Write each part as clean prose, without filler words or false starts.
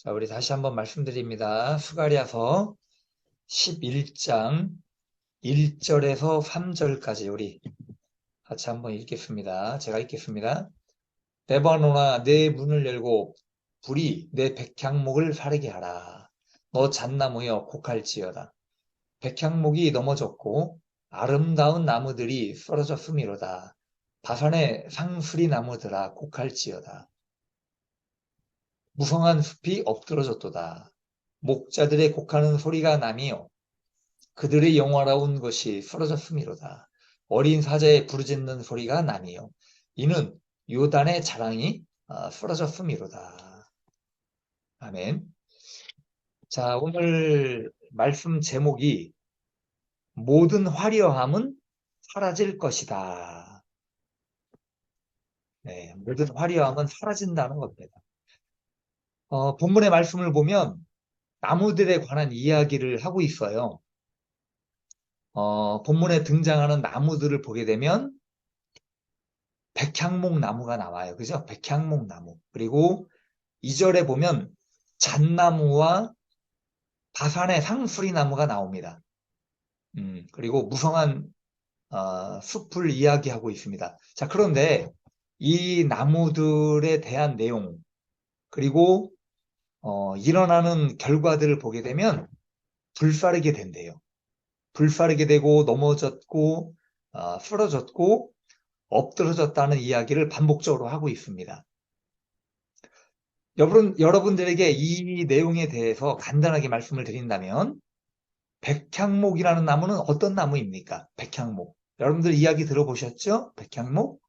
자, 우리 다시 한번 말씀드립니다. 스가랴서 11장 1절에서 3절까지 우리 같이 한번 읽겠습니다. 제가 읽겠습니다. 레바논아, 내 문을 열고 불이 내 백향목을 사르게 하라. 너 잣나무여 곡할지어다. 백향목이 넘어졌고 아름다운 나무들이 쓰러졌음이로다. 바산의 상수리 나무들아 곡할지어다. 무성한 숲이 엎드러졌도다. 목자들의 곡하는 소리가 나며 그들의 영화로운 것이 쓰러졌음이로다. 어린 사자의 부르짖는 소리가 나며 이는 요단의 자랑이 쓰러졌음이로다. 아멘. 자, 오늘 말씀 제목이 모든 화려함은 사라질 것이다. 네, 모든 화려함은 사라진다는 겁니다. 본문의 말씀을 보면 나무들에 관한 이야기를 하고 있어요. 본문에 등장하는 나무들을 보게 되면 백향목 나무가 나와요. 그죠? 백향목 나무. 그리고 2절에 보면 잣나무와 바산의 상수리 나무가 나옵니다. 그리고 무성한 숲을 이야기하고 있습니다. 자, 그런데 이 나무들에 대한 내용, 그리고 일어나는 결과들을 보게 되면 불사르게 된대요. 불사르게 되고 넘어졌고 쓰러졌고 엎드러졌다는 이야기를 반복적으로 하고 있습니다. 여러분들에게 이 내용에 대해서 간단하게 말씀을 드린다면 백향목이라는 나무는 어떤 나무입니까? 백향목. 여러분들 이야기 들어보셨죠? 백향목?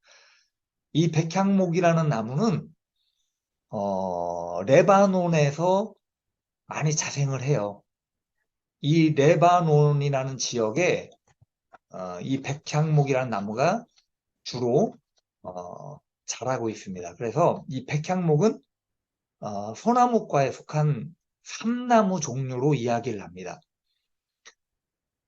이 백향목이라는 나무는 레바논에서 많이 자생을 해요. 이 레바논이라는 지역에 이 백향목이라는 나무가 주로 자라고 있습니다. 그래서 이 백향목은 소나무과에 속한 삼나무 종류로 이야기를 합니다.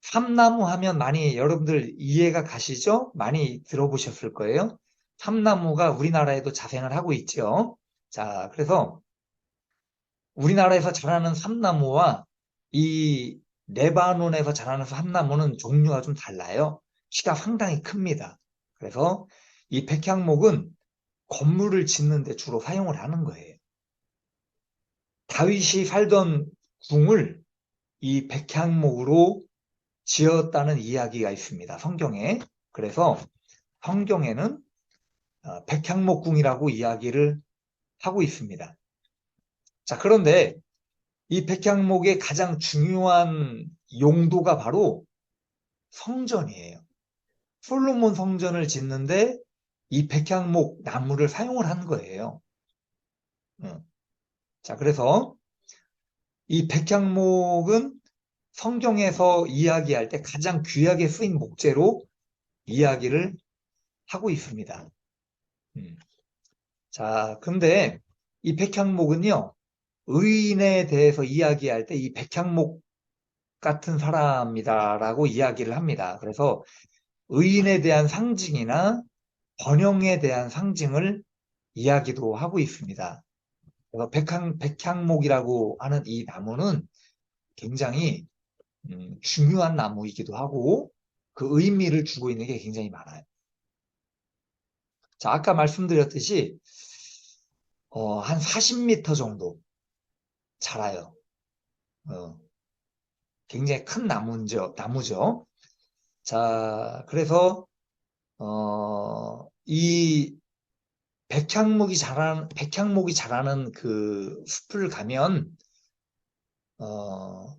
삼나무 하면 많이 여러분들 이해가 가시죠? 많이 들어보셨을 거예요. 삼나무가 우리나라에도 자생을 하고 있죠. 자, 그래서 우리나라에서 자라는 삼나무와 이 레바논에서 자라는 삼나무는 종류가 좀 달라요. 키가 상당히 큽니다. 그래서 이 백향목은 건물을 짓는 데 주로 사용을 하는 거예요. 다윗이 살던 궁을 이 백향목으로 지었다는 이야기가 있습니다. 성경에. 그래서 성경에는 백향목궁이라고 이야기를 하고 있습니다. 자, 그런데 이 백향목의 가장 중요한 용도가 바로 성전이에요. 솔로몬 성전을 짓는데 이 백향목 나무를 사용을 한 거예요. 자, 그래서 이 백향목은 성경에서 이야기할 때 가장 귀하게 쓰인 목재로 이야기를 하고 있습니다. 자, 근데 이 백향목은요, 의인에 대해서 이야기할 때 이 백향목 같은 사람이다라고 이야기를 합니다. 그래서 의인에 대한 상징이나 번영에 대한 상징을 이야기도 하고 있습니다. 그래서 백향목이라고 하는 이 나무는 굉장히 중요한 나무이기도 하고 그 의미를 주고 있는 게 굉장히 많아요. 자, 아까 말씀드렸듯이 한 40m 정도 자라요. 굉장히 큰 나무죠. 자, 그래서 이 백향목이 자라는 그 숲을 가면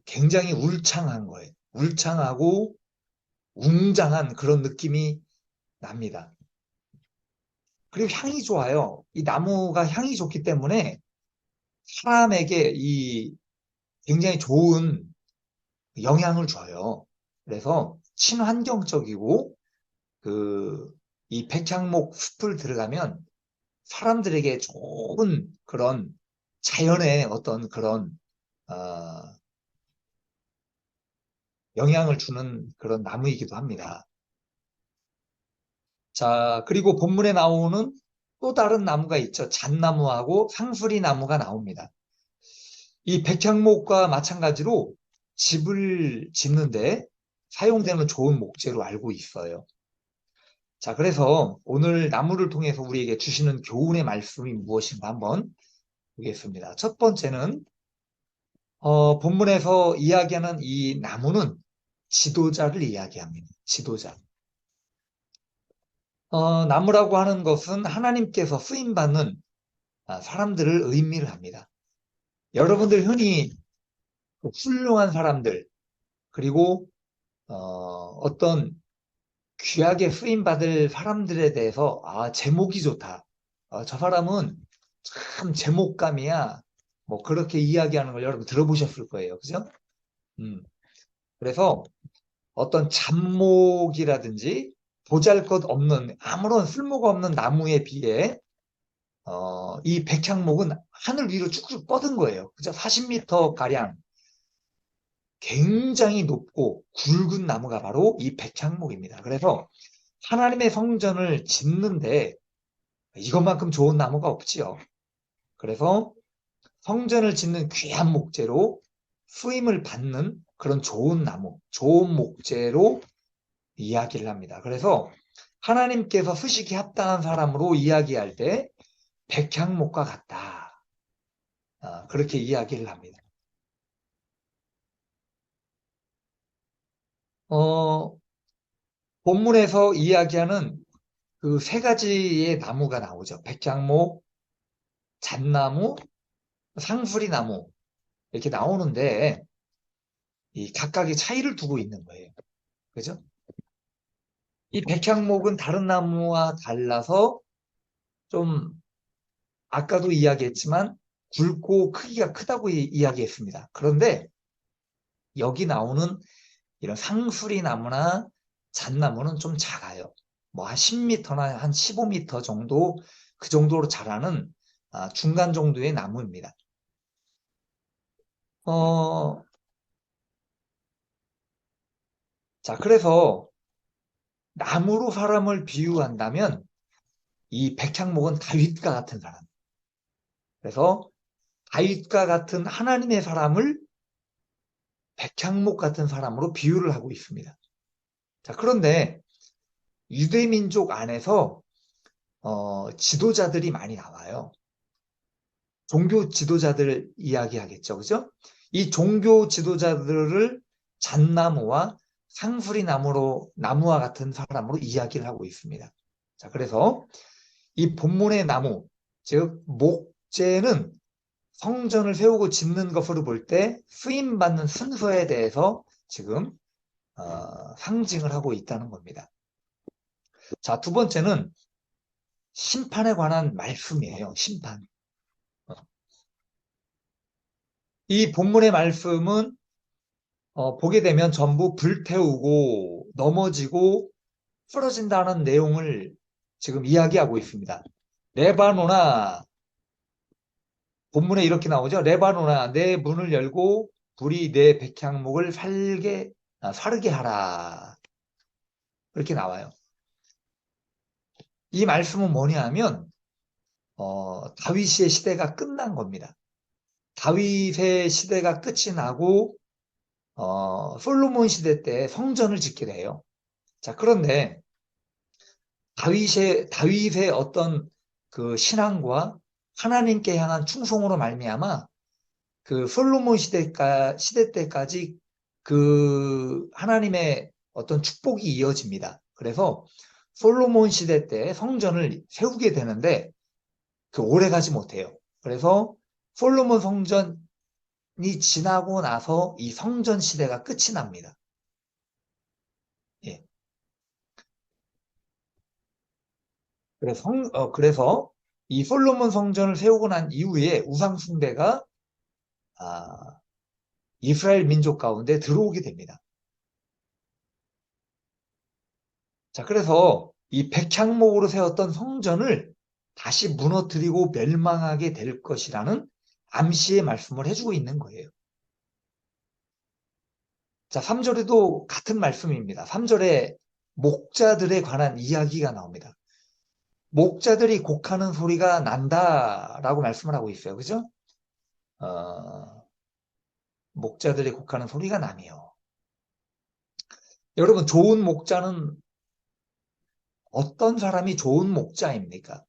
굉장히 울창한 거예요. 울창하고 웅장한 그런 느낌이 납니다. 그리고 향이 좋아요. 이 나무가 향이 좋기 때문에 사람에게 이 굉장히 좋은 영향을 줘요. 그래서 친환경적이고 이 백향목 숲을 들어가면 사람들에게 좋은 그런 자연의 어떤 그런 영향을 주는 그런 나무이기도 합니다. 자, 그리고 본문에 나오는 또 다른 나무가 있죠. 잣나무하고 상수리 나무가 나옵니다. 이 백향목과 마찬가지로 집을 짓는데 사용되는 좋은 목재로 알고 있어요. 자, 그래서 오늘 나무를 통해서 우리에게 주시는 교훈의 말씀이 무엇인가 한번 보겠습니다. 첫 번째는 본문에서 이야기하는 이 나무는 지도자를 이야기합니다. 지도자. 나무라고 하는 것은 하나님께서 쓰임받는 사람들을 의미를 합니다. 여러분들 흔히 훌륭한 사람들, 그리고 어떤 귀하게 쓰임받을 사람들에 대해서 제목이 좋다. 저 사람은 참 제목감이야. 뭐 그렇게 이야기하는 걸 여러분 들어보셨을 거예요. 그죠? 음. 그래서 어떤 잡목이라든지 보잘것없는 아무런 쓸모가 없는 나무에 비해 이 백향목은 하늘 위로 쭉쭉 뻗은 거예요. 그죠? 40m 가량 굉장히 높고 굵은 나무가 바로 이 백향목입니다. 그래서 하나님의 성전을 짓는데 이것만큼 좋은 나무가 없지요. 그래서 성전을 짓는 귀한 목재로 쓰임을 받는 그런 좋은 나무, 좋은 목재로 이야기를 합니다. 그래서 하나님께서 쓰시기 합당한 사람으로 이야기할 때 백향목과 같다. 그렇게 이야기를 합니다. 어, 본문에서 이야기하는 그 세 가지의 나무가 나오죠. 백향목, 잣나무, 상수리나무 이렇게 나오는데 이 각각의 차이를 두고 있는 거예요. 그죠? 이 백향목은 다른 나무와 달라서 좀 아까도 이야기했지만 굵고 크기가 크다고 이야기했습니다. 그런데 여기 나오는 이런 상수리 나무나 잣나무는 좀 작아요. 뭐 한 10m나 한 15m 정도 그 정도로 자라는 중간 정도의 나무입니다. 어, 자, 그래서 나무로 사람을 비유한다면 이 백향목은 다윗과 같은 사람. 그래서 다윗과 같은 하나님의 사람을 백향목 같은 사람으로 비유를 하고 있습니다. 자, 그런데 유대민족 안에서 지도자들이 많이 나와요. 종교 지도자들 이야기하겠죠. 그죠? 이 종교 지도자들을 잣나무와 상수리 나무와 같은 사람으로 이야기를 하고 있습니다. 자, 그래서 이 본문의 나무, 즉 목재는 성전을 세우고 짓는 것으로 볼 때 쓰임받는 순서에 대해서 지금 상징을 하고 있다는 겁니다. 자, 두 번째는 심판에 관한 말씀이에요. 심판. 이 본문의 말씀은 보게 되면 전부 불태우고 넘어지고 쓰러진다는 내용을 지금 이야기하고 있습니다. 레바노나 본문에 이렇게 나오죠. 레바노나 내 문을 열고 불이 내 백향목을 사르게 하라. 그렇게 나와요. 이 말씀은 뭐냐 하면 다윗의 시대가 끝난 겁니다. 다윗의 시대가 끝이 나고 솔로몬 시대 때 성전을 짓게 돼요. 자, 그런데 다윗의 어떤 그 신앙과 하나님께 향한 충성으로 말미암아 그 솔로몬 시대 때까지 그 하나님의 어떤 축복이 이어집니다. 그래서 솔로몬 시대 때 성전을 세우게 되는데 그 오래 가지 못해요. 그래서 솔로몬 성전이 지나고 나서 이 성전 시대가 끝이 납니다. 예. 그래서 이 솔로몬 성전을 세우고 난 이후에 우상 숭배가 아, 이스라엘 민족 가운데 들어오게 됩니다. 자, 그래서 이 백향목으로 세웠던 성전을 다시 무너뜨리고 멸망하게 될 것이라는 암시의 말씀을 해주고 있는 거예요. 자, 3절에도 같은 말씀입니다. 3절에 목자들에 관한 이야기가 나옵니다. 목자들이 곡하는 소리가 난다라고 말씀을 하고 있어요. 그죠? 어, 목자들이 곡하는 소리가 나며. 여러분, 좋은 목자는 어떤 사람이 좋은 목자입니까?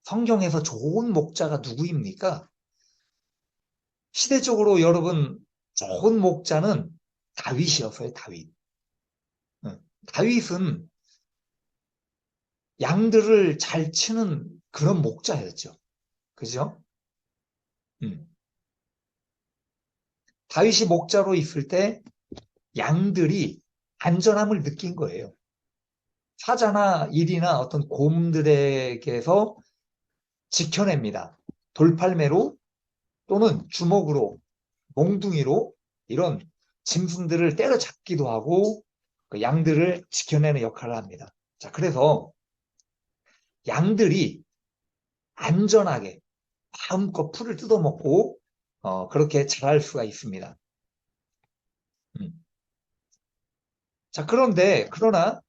성경에서 좋은 목자가 누구입니까? 시대적으로 여러분, 좋은 목자는 다윗이었어요, 다윗. 응. 다윗은 양들을 잘 치는 그런 목자였죠. 그죠? 음. 다윗이 목자로 있을 때 양들이 안전함을 느낀 거예요. 사자나 일이나 어떤 곰들에게서 지켜냅니다. 돌팔매로 또는 주먹으로, 몽둥이로 이런 짐승들을 때려잡기도 하고 그 양들을 지켜내는 역할을 합니다. 자, 그래서 양들이 안전하게 마음껏 풀을 뜯어먹고 그렇게 자랄 수가 있습니다. 음. 자, 그러나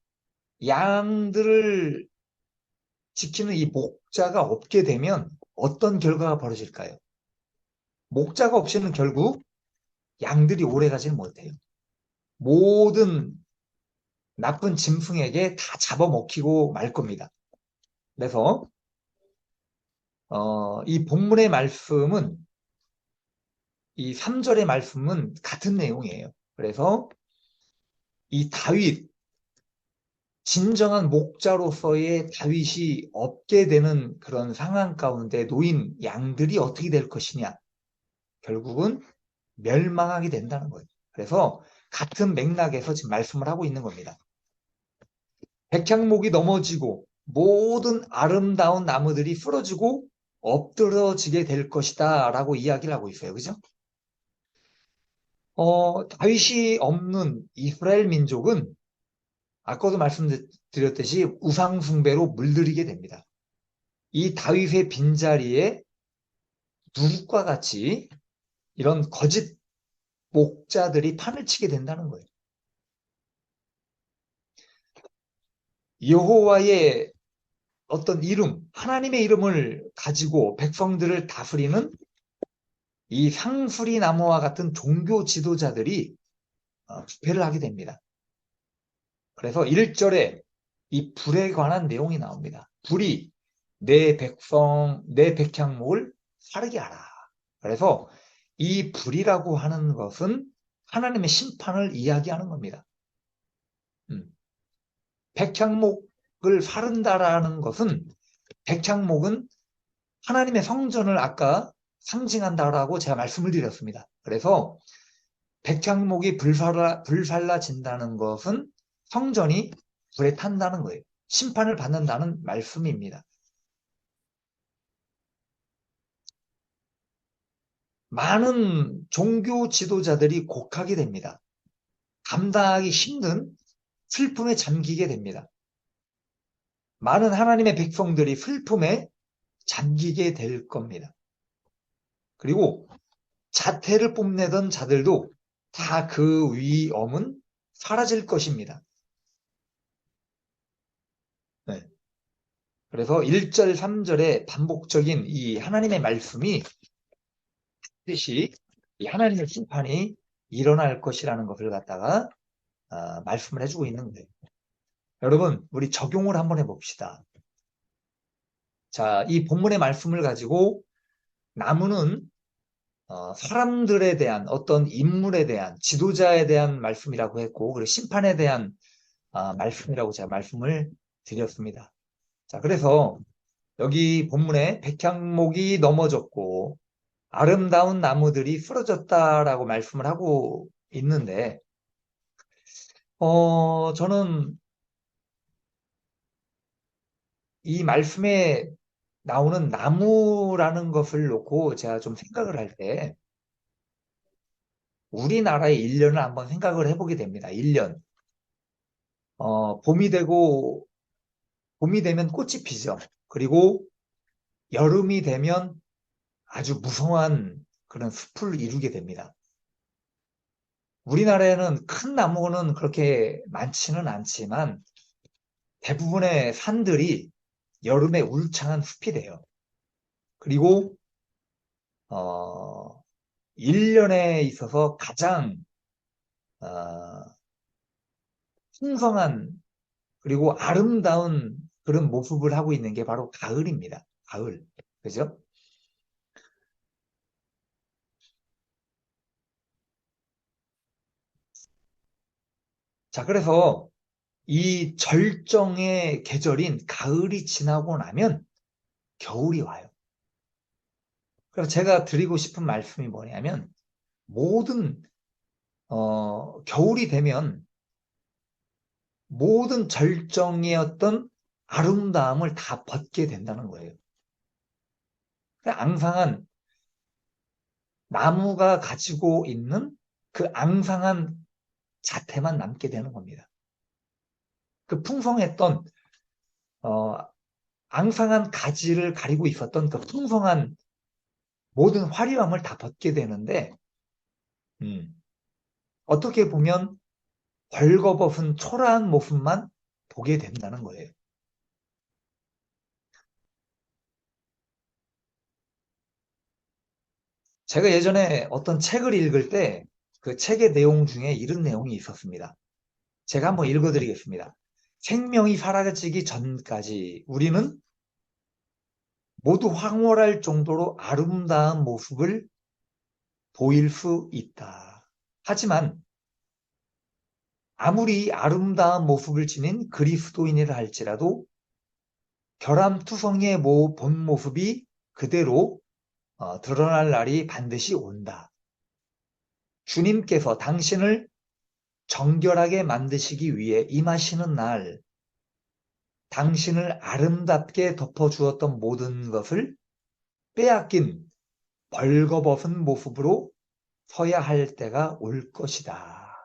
양들을 지키는 이 목자가 없게 되면 어떤 결과가 벌어질까요? 목자가 없이는 결국 양들이 오래 가지는 못해요. 모든 나쁜 짐승에게 다 잡아먹히고 말 겁니다. 그래서 이 본문의 말씀은 이 3절의 말씀은 같은 내용이에요. 그래서 이 다윗, 진정한 목자로서의 다윗이 없게 되는 그런 상황 가운데 놓인 양들이 어떻게 될 것이냐. 결국은 멸망하게 된다는 거예요. 그래서 같은 맥락에서 지금 말씀을 하고 있는 겁니다. 백향목이 넘어지고 모든 아름다운 나무들이 쓰러지고 엎드러지게 될 것이다 라고 이야기를 하고 있어요. 그죠? 다윗이 없는 이스라엘 민족은 아까도 말씀드렸듯이 우상숭배로 물들이게 됩니다. 이 다윗의 빈자리에 누룩과 같이 이런 거짓 목자들이 판을 치게 된다는 거예요. 여호와의 어떤 이름, 하나님의 이름을 가지고 백성들을 다스리는 이 상수리 나무와 같은 종교 지도자들이 집회를 하게 됩니다. 그래서 1절에 이 불에 관한 내용이 나옵니다. 불이 내 백향목을 사르게 하라. 그래서 이 불이라고 하는 것은 하나님의 심판을 이야기하는 겁니다. 백향목을 사른다라는 것은 백향목은 하나님의 성전을 아까 상징한다라고 제가 말씀을 드렸습니다. 그래서 백향목이 불살라진다는 것은 성전이 불에 탄다는 거예요. 심판을 받는다는 말씀입니다. 많은 종교 지도자들이 곡하게 됩니다. 감당하기 힘든 슬픔에 잠기게 됩니다. 많은 하나님의 백성들이 슬픔에 잠기게 될 겁니다. 그리고 자태를 뽐내던 자들도 다 그 위엄은 사라질 것입니다. 네. 그래서 1절, 3절의 반복적인 이 하나님의 말씀이 뜻이 이 하나님의 심판이 일어날 것이라는 것을 갖다가 말씀을 해주고 있는 거예요. 여러분, 우리 적용을 한번 해봅시다. 자, 이 본문의 말씀을 가지고 나무는 사람들에 대한 어떤 인물에 대한 지도자에 대한 말씀이라고 했고, 그리고 심판에 대한 말씀이라고 제가 말씀을 드렸습니다. 자, 그래서 여기 본문에 백향목이 넘어졌고 아름다운 나무들이 쓰러졌다라고 말씀을 하고 있는데, 저는 이 말씀에 나오는 나무라는 것을 놓고 제가 좀 생각을 할 때, 우리나라의 1년을 한번 생각을 해보게 됩니다. 1년. 봄이 되고, 봄이 되면 꽃이 피죠. 그리고 여름이 되면 아주 무성한 그런 숲을 이루게 됩니다. 우리나라에는 큰 나무는 그렇게 많지는 않지만 대부분의 산들이 여름에 울창한 숲이 돼요. 그리고 1년에 있어서 가장 어, 풍성한 그리고 아름다운 그런 모습을 하고 있는 게 바로 가을입니다. 가을. 그죠? 자, 그래서 이 절정의 계절인 가을이 지나고 나면 겨울이 와요. 그래서 제가 드리고 싶은 말씀이 뭐냐면 모든 겨울이 되면 모든 절정의 어떤 아름다움을 다 벗게 된다는 거예요. 앙상한 나무가 가지고 있는 그 앙상한 자태만 남게 되는 겁니다. 그 풍성했던 어, 앙상한 가지를 가리고 있었던 그 풍성한 모든 화려함을 다 벗게 되는데 음, 어떻게 보면 벌거벗은 초라한 모습만 보게 된다는 거예요. 제가 예전에 어떤 책을 읽을 때 그 책의 내용 중에 이런 내용이 있었습니다. 제가 한번 읽어드리겠습니다. 생명이 사라지기 전까지 우리는 모두 황홀할 정도로 아름다운 모습을 보일 수 있다. 하지만 아무리 아름다운 모습을 지닌 그리스도인이라 할지라도 결함투성이의 본 모습이 그대로 드러날 날이 반드시 온다. 주님께서 당신을 정결하게 만드시기 위해 임하시는 날, 당신을 아름답게 덮어주었던 모든 것을 빼앗긴 벌거벗은 모습으로 서야 할 때가 올 것이다.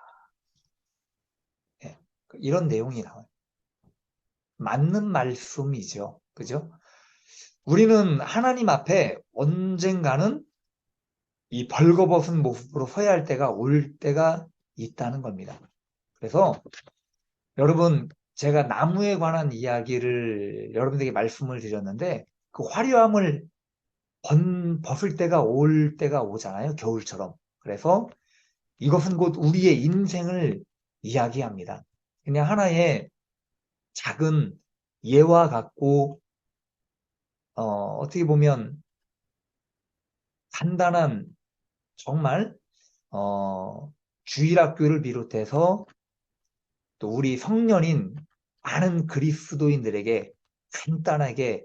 예, 이런 내용이 나와요. 맞는 말씀이죠. 그죠? 우리는 하나님 앞에 언젠가는 이 벌거벗은 모습으로 서야 할 때가 올 때가 있다는 겁니다. 그래서 여러분, 제가 나무에 관한 이야기를 여러분들에게 말씀을 드렸는데 그 화려함을 벗을 때가 올 때가 오잖아요. 겨울처럼. 그래서 이것은 곧 우리의 인생을 이야기합니다. 그냥 하나의 작은 예와 같고 어떻게 보면 간단한 정말 주일학교를 비롯해서 또 우리 성년인 많은 그리스도인들에게 간단하게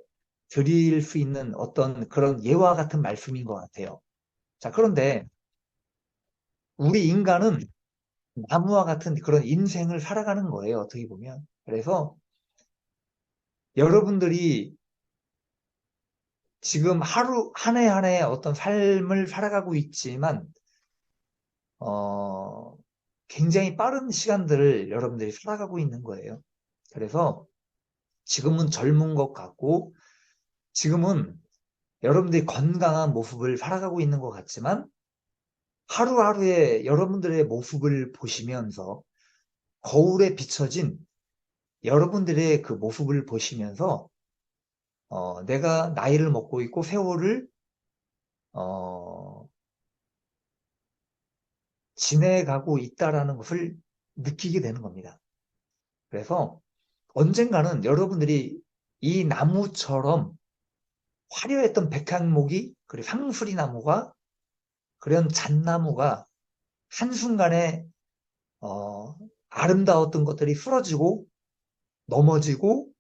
드릴 수 있는 어떤 그런 예와 같은 말씀인 것 같아요. 자, 그런데 우리 인간은 나무와 같은 그런 인생을 살아가는 거예요. 어떻게 보면. 그래서 여러분들이 지금 하루 한 해 한 해 어떤 삶을 살아가고 있지만 어, 굉장히 빠른 시간들을 여러분들이 살아가고 있는 거예요. 그래서 지금은 젊은 것 같고 지금은 여러분들이 건강한 모습을 살아가고 있는 것 같지만 하루하루의 여러분들의 모습을 보시면서 거울에 비춰진 여러분들의 그 모습을 보시면서 내가 나이를 먹고 있고 세월을 어, 지내가고 있다라는 것을 느끼게 되는 겁니다. 그래서 언젠가는 여러분들이 이 나무처럼 화려했던 백향목이 그리고 상수리 나무가 그런 잣나무가 한순간에 아름다웠던 것들이 쓰러지고 넘어지고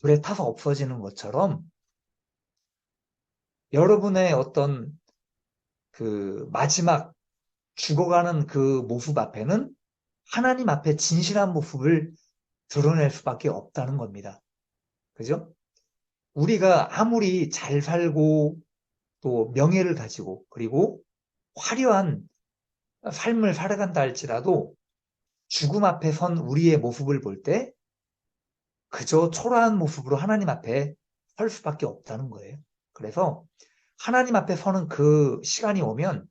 불에 타서 없어지는 것처럼 여러분의 어떤 그 마지막 죽어가는 그 모습 앞에는 하나님 앞에 진실한 모습을 드러낼 수밖에 없다는 겁니다. 그죠? 우리가 아무리 잘 살고 또 명예를 가지고 그리고 화려한 삶을 살아간다 할지라도 죽음 앞에 선 우리의 모습을 볼 때 그저 초라한 모습으로 하나님 앞에 설 수밖에 없다는 거예요. 그래서 하나님 앞에 서는 그 시간이 오면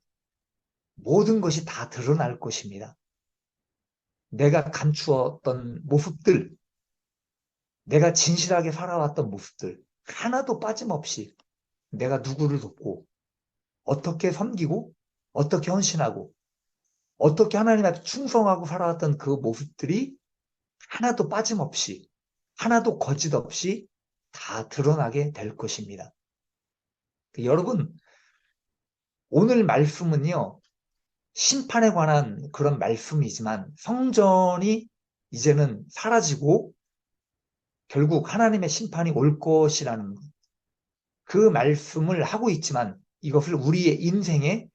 모든 것이 다 드러날 것입니다. 내가 감추었던 모습들, 내가 진실하게 살아왔던 모습들, 하나도 빠짐없이 내가 누구를 돕고 어떻게 섬기고, 어떻게 헌신하고, 어떻게 하나님한테 충성하고 살아왔던 그 모습들이 하나도 빠짐없이, 하나도 거짓 없이 다 드러나게 될 것입니다. 여러분, 오늘 말씀은요, 심판에 관한 그런 말씀이지만 성전이 이제는 사라지고 결국 하나님의 심판이 올 것이라는 그 말씀을 하고 있지만 이것을 우리의 인생에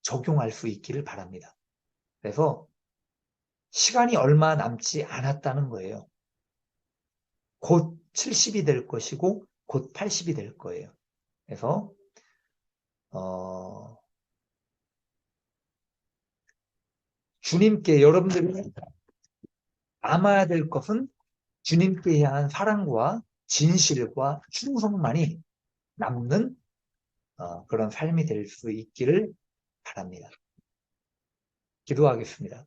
적용할 수 있기를 바랍니다. 그래서 시간이 얼마 남지 않았다는 거예요. 곧 70이 될 것이고 곧 80이 될 거예요. 그래서 주님께 여러분들이 남아야 될 것은 주님께 향한 사랑과 진실과 충성만이 남는 그런 삶이 될 수 있기를 바랍니다. 기도하겠습니다.